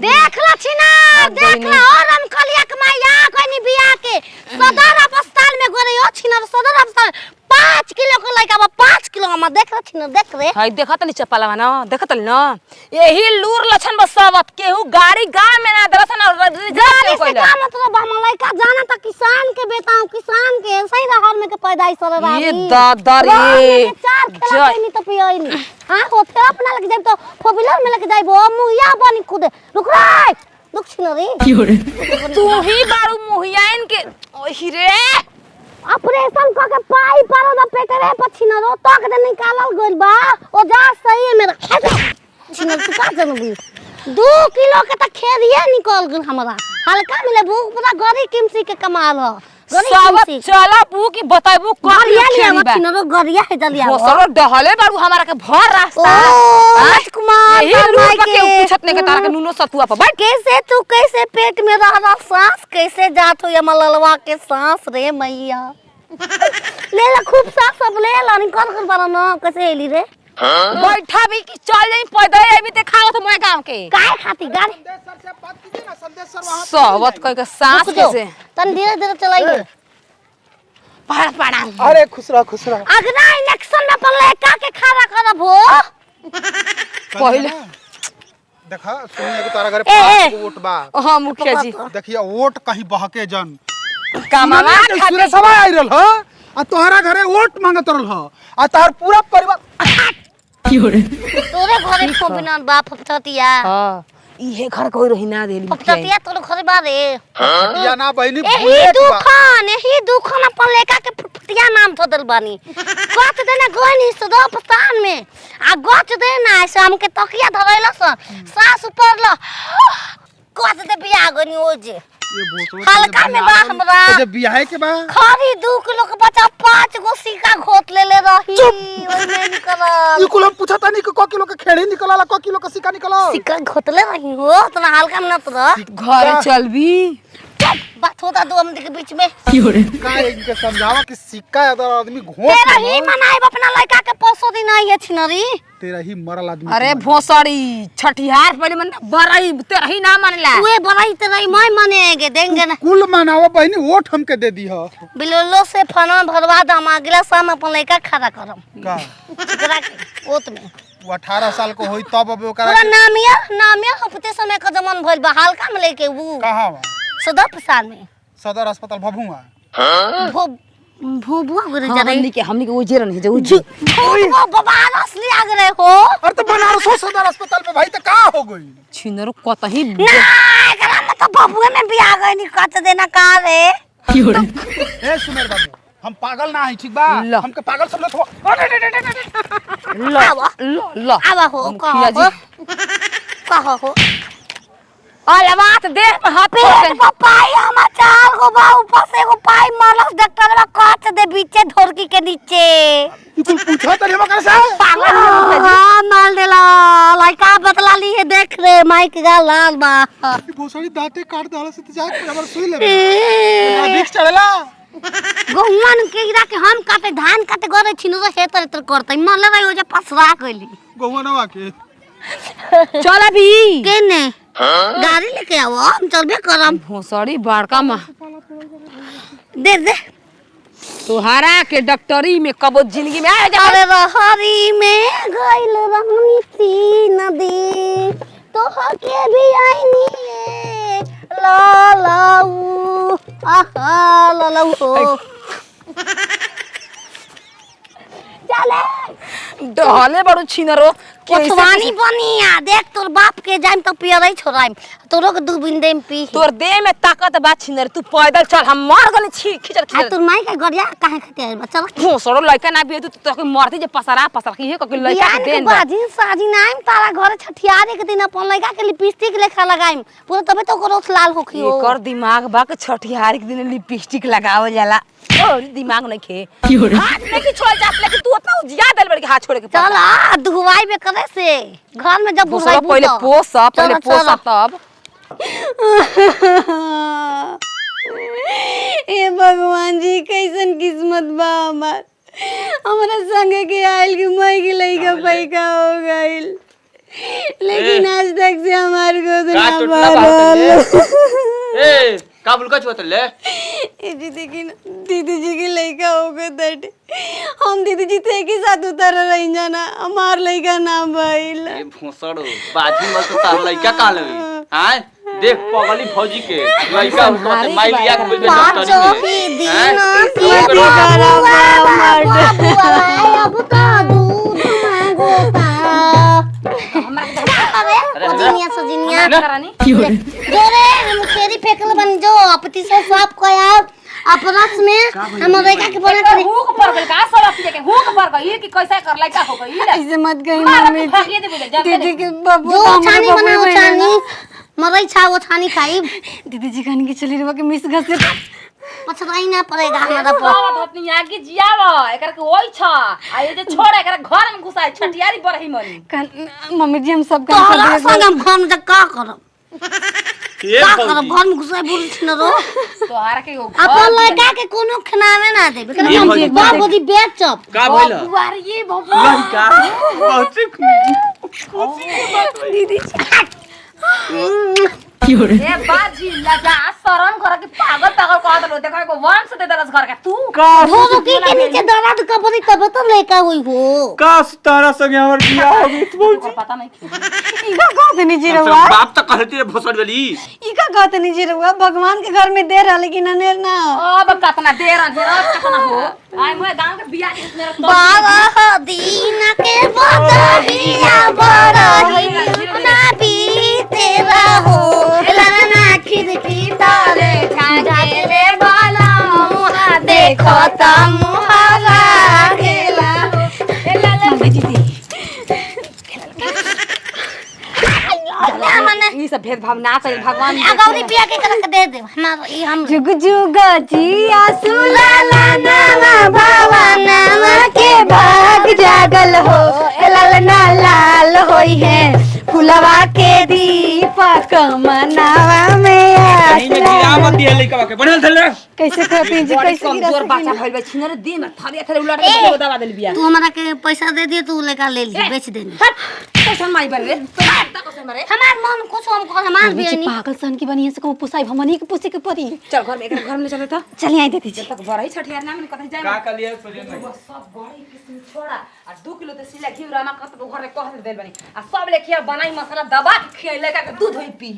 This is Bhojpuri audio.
देख ला छिना देख ला और हम कलिया कमाया कोनी बिया के सदर अस्पताल में गोरे ओ छिना सदर अस्पताल 5 किलो के लइका बा 5 किलो हम देख ला छिना देख रे हाय देखत नी चपलावा ना देखत नी ना यही लूर लछन बसावत केहू गाड़ी गांव में ना दरसन और गाड़ी से का मतलब हम लइका जाना त किसान के बेटा किसान के सही रहर में के पैदाइश सर रही ये दादा रे चार खेला कोई नहीं तो पियई नहीं हां होते अपना लग जाब तो फोर व्हीलर में लग जाइबो मुहिया बनी खुद रुक रे दुख छिना रे तू ही बारू मुहियाइन के ओही रे ऑपरेशन क के पाई पारो द पेटरे पछिना रो तक दे निकालल गइल बा ओ जा सही में छिना तू का जनबी 2 किलो के त खेरिए निकल गेल हमरा हल्का मिले भूख पूरा गरी किमसी के कमाल हो सब चला बू की बताइबू गरिया लिया छिना रो गरिया है जलिया वो सरो डहले बारू हमरा के भर रास्ता राजकुमार यही रूप के पूछत ने के तारा के नुनो सतुआ पर बैठ कैसे पेट में रह सांस कैसे जात हो या मललवा के सांस रे मैया ले ला खूब सांस सब ले ला निकल कर बारा ना कैसे हेली रे बैठा भी कि चल जाई पैदल आबी ते खाओ तो मोए गांव के काहे खाती गाड़ी सर से बात कीजिए ना संदेश सर वहां सोवत कह के सांस कैसे तन धीरे चलाइए पड़ा अरे खुश रह अगला इलेक्शन में अपन लड़का के खड़ा करब हो पहले देखा सुनिए कि तारा घरे 5 वोट बा हां मुखिया जी देखिए वोट कहीं बहके जन कामावा सुरे सभा आई रहल ह आ तोहरा घरे वोट मांगत रहल ह आ तार पूरा परिवार तोरे घरे फोबिनन बाप फटतिया हां इहे घर कोई रही ना देली फटतिया तोरे घरे बारे फटिया ना बहिनी एही दुकान अपन लेका के फटतिया नाम थदल बानी गच देना गोनी सदा पस्तान में आ गच देना शाम के तकिया धरैलस सास ऊपर ल गच दे बिया गोनी ओजे हल्का में बा हमरा जे बियाह के बा खरी 2 किलो के बच्चा 5 गो सिक्का घोट ले रही ओइ में निकलल ई कुल हम पूछता नहीं कि क किलो के खेड़ी निकलला क किलो के सिक्का निकलल सिक्का घोट ले रही हो तना हल्का में न तो घर चलबी बात होता दो हम के बीच में का इनके समझावा कि सिक्का अगर आदमी घोट तेरा ही मनाइब अपना लड़का के पोसो दिन आई है छिनरी तेरा ही मरल आदमी अरे भोसड़ी छठिहार पहले मन बरई तेरा ही ना मानला तू बड़ाई तेरा ही मैं मनेगे देंगे ना कुल मनावा बहिनी वोट हमके दे दी ह बिलोलो से फना भरवा दम अगला शाम अपन लड़का खड़ा करम का एकरा के ओत में वो 18 साल को होई तब अब ओकरा पूरा नामिया हफ्ते समय का जमन भइल बा हल्का में लेके वो कहां बा सदर प्रसाद में सदर अस्पताल भभुआ भोबुआ गुरे जरे हमनी के ओजे रहनी जो भोबुआ बनारस ले आ गए हो अरे तो बनारस सदर अस्पताल में भाई तो का हो गई छिनरो कतही ना एकरा में तो बबुए में भी आ गए नहीं कत देना का रे ए सुमेर बाबू हम पागल ना है ठीक बा हमके पागल समझत हो लो आवा हो मुखिया जी कहो हो अरे बात दे हाथे पाई हम चार गो बा ऊपर से एगो पाई मारलस डॉक्टर बा काट दे बीचे धोरकी के नीचे तू पूछा तरी हम कैसे पागल हां मार देला लड़का बतला ली है देख रे माइक गा लाल बा भोसड़ी दांते काट दाला से जाके हमर सुई ले विक्स चढ़ला गहुवन के गिरा के हम काटे धान काटे गरे छिनो हे तर करतै मरले रही हो जे पसरा गइली गहुवनवा के चल अभी केने गाड़ी लेके आओ हम चलबे करम भोसड़ी बड़का मा दे तुहारा के डॉक्टरी में कबो जिंदगी में आ जा अरे रहरी में गइल रहनी थी नदी तो हके भी आईनी ला लाऊ आहा ला लाऊ हो चले डहले बड़ू छिनरो कोठवानी बनिया देख तोर बाप के जाइम तो पियरै छोराइम तोरो के 2 बिंदे में पी तोर देह में ताकत बा छिनर तू पैदल चल हम मर गनी छी खिचर तोर माई के गरिया काहे खते चल भोसड़ो लइका ना बिए तू के मरती जे पसरा के के लइका के देन बाजी साजी नाइम तारा घर छठियारे के दिन अपन लइका के लिपस्टिक लेखा लगाइम पूरा तबे तो ओकरो लाल होखी हो एकर दिमाग बा के छठियारे के दिन लिपस्टिक लगावल जाला और दिमाग नहीं खे हाथ में की छोड़ जात लेकिन तू अपना उजिया देल बड़ के हाथ छोड़ के चल आ धुवाई में करे से घर में जब भोसड़ा पहले पोसा तब ए भगवान जी कैसन किस्मत बा हमार हमरा संगे के आइल के मई के लइका पैका हो गइल लेकिन आज तक से हमारे को तो का ना टूटना भरल। बात ए काबुल का छुआ ले दीदी जी की लड़का हो गए तटे हम दीदी जी थे के साथ उतर रही जाना हमार लड़का ना भइल। ए भोसड़ो बाजी मत तो तार लइका का लई हां देख पगली भौजी के लइका तो माई लिया के बोल पाँचों डॉक्टर की में दिन हैं? के अब तो दूध मांगता अरे सजिनिया सजिनिया जो रे हम खेरी फेकल बन जो अपती से साफ कोया अपरस में हम रेखा के बना कर हुक पर गल का सब अपने के हुक पर गई कि कैसा कर लइका हो गई ऐसे मत कहीं मम्मी दीदी के बाबू जो तो हमारे छानी बाबू बनाओ ही छानी मरई छा वो छानी खाई दीदी जी कहने की चली रहा कि मिस घस से पछताई ना पड़ेगा हमारा पर बात अपनी आगे जियाव एकर के ओइ छ आ ये जे छोड़ एकर घर में घुसाई छटियारी बरही मनी मम्मी जी हम सब काम तोहरा कर संग हम घर में जा का करब ये का भौजी करब घर में घुसाई बोल छिन रो तोहार के अपन लड़का के कोनो खनावे ना देबे ये हम भौजी बाबूजी बेचब का भइल बुआर ये बबू लइका बहुत खुशी के बात दीदी ए बाजी लजा शरम कर के पागल पागल कह दलो देखो को वंश दे दलस घर का तू हो की के नीचे दर्द कबरी तब तो लड़का होई हो काश तारा संगे हमर बियाह हो गई को पता नहीं इका कहते नहीं जी रहुआ बाप तो कहती रे भोसड़ वाली इका कहते नहीं जी रहुआ भगवान के घर में देर है लेकिन अनेर ना अब कतना देर कतना हो आई मैं गांव के बियाह के मेरा तो बाबा दीन के बदहिया बड़ही ना बीते रहो ललना खिड़की तारे झांझले वाला मुहा देखो त मुहारा खेला मम्मी जी मने ई सब भेदभाव ना करे भगवान अगौरी पिया के करके दे दे हमारा ई हम जुग जुग जिया सुलाला नामा भवनवा के भाग जागल हो ललना लाल होई है फुलवा के दीपक मनावा में कहीं में गिरा मत दिया लइका के बनल थले कैसे कहते हैं जी बड़ी कैसे कमजोर बच्चा भइल बा छिनर दिन में थरे थरे उलट के दवा देल बिया तू हमरा के पैसा दे दिए तू लेकर ले ली बेच देनी कैसन माई बन रे पैसा कैसे मरे हमार मन कुछ हम कर हमार जी बेनी पागल सन की बनिए से को पुसाई हमनी के पुसे के परी चल घर में एक घर में चले तो चलिए आई देती जी जब तक बरही छठियार ना में कथि जाए का का लिया सोचे नहीं बस सब बड़ी किस्म छोड़ा आ 2 किलो ते सिला घी रामा कत घर में कह देल बनी आ सब लेखिया बनाई मसाला दबा के खियाई लेका के दूध होई पी